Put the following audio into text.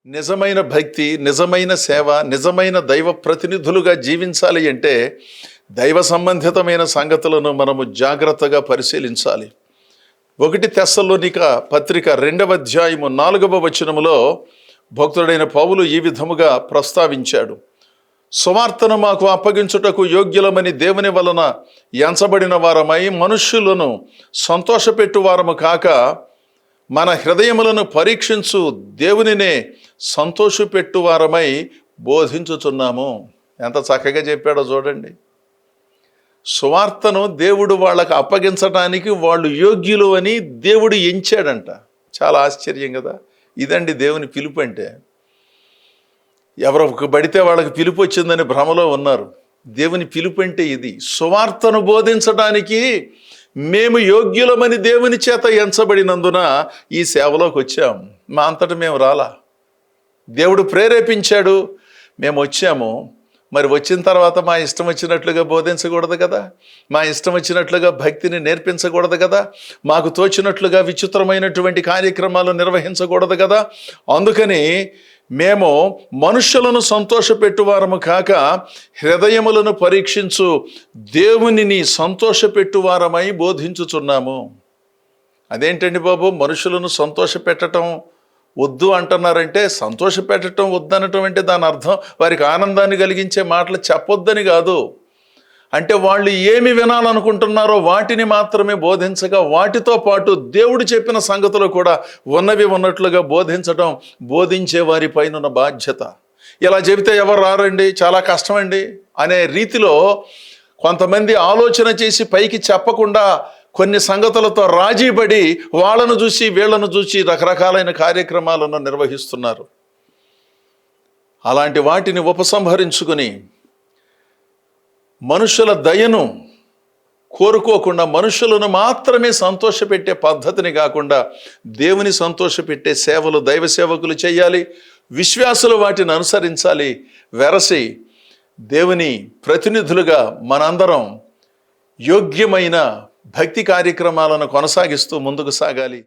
నిజమైన భక్తి, నిజమైన సేవ, నిజమైన దైవ ప్రతినిధులుగా జీవించాలి అంటే దైవ సంబంధితమైన సంగతులను మనము జాగ్రత్తగా పరిశీలించాలి. 1 తెస్సలోనిక పత్రిక 2వ అధ్యాయము 4వ వచనములో భక్తుడైన పౌలు ఈ విధముగా ప్రస్తావించాడు. సువార్తను మాకు అప్పగించుటకు యోగ్యులమని దేవుని వలన ఎంచబడిన వారమై మనుష్యులను సంతోషపెట్టు వారము కాక మన హృదయములను పరీక్షించు దేవునినే సంతోషపెట్టువారమై బోధించుచున్నాము. ఎంత చక్కగా చెప్పాడో చూడండి. సువార్తను దేవుడు వాళ్ళకు అప్పగించడానికి వాళ్ళు యోగ్యులు అని దేవుడు ఎంచాడంట. చాలా ఆశ్చర్యం కదా. ఇదండి దేవుని పిలుపు అంటే. ఎవరికి పడితే వాళ్ళకి పిలుపు వచ్చిందని భ్రమలో ఉన్నారు. దేవుని పిలుపు అంటే ఇది. సువార్తను బోధించడానికి మేము యోగ్యులమని దేవుని చేత ఎంచబడినందున ఈ సేవలోకి వచ్చాం. మా అంతటా మేము రాలా, దేవుడు ప్రేరేపించాడు, మేము వచ్చాము. మరి వచ్చిన తర్వాత మా ఇష్టం వచ్చినట్లుగా బోధించకూడదు కదా, మా ఇష్టం వచ్చినట్లుగా భక్తిని నేర్పించకూడదు కదా, మాకు తోచినట్లుగా విచిత్రమైనటువంటి కార్యక్రమాలు నిర్వహించకూడదు కదా. అందుకని మేము మనుషులను సంతోషపెట్టువారము కాక హృదయములను పరీక్షించు దేవునిని సంతోషపెట్టువారమై బోధించుచున్నాము. అదేంటండి బాబు, మనుషులను సంతోషపెట్టడం వద్దు అంటున్నారంటే, సంతోషపెట్టడం వద్దనటం అంటే దాని అర్థం వారికి ఆనందాన్ని కలిగించే మాటలు చెప్పొద్దని కాదు. అంటే వాళ్ళు ఏమి వినాలనుకుంటున్నారో వాటిని మాత్రమే బోధించగా, వాటితో పాటు దేవుడు చెప్పిన సంగతులు కూడా ఉన్నవి ఉన్నట్లుగా బోధించడం బోధించే వారి పైన ఉన్న బాధ్యత. ఇలా చెబితే ఎవరు రారండి, చాలా కష్టమండి అనే రీతిలో కొంతమంది ఆలోచన చేసి పైకి చెప్పకుండా కొన్ని సంగతులతో రాజీపడి వాళ్ళను చూసి వీళ్ళను చూసి రకరకాలైన కార్యక్రమాలను నిర్వహిస్తున్నారు. అలాంటి వాటిని ఉపసంహరించుకుని మనుషుల దయను కోరుకోకుండా మనుషులను మాత్రమే సంతోషపెట్టే పద్ధతిని కాకుండా దేవుని సంతోషపెట్టే సేవలు దైవ సేవకులు చేయాలి. విశ్వాసులు వాటిని అనుసరించాలి. వెరసి దేవుని ప్రతినిధులుగా మనందరం యోగ్యమైన భక్తి కార్యక్రమాలను కొనసాగిస్తూ ముందుకు సాగాలి.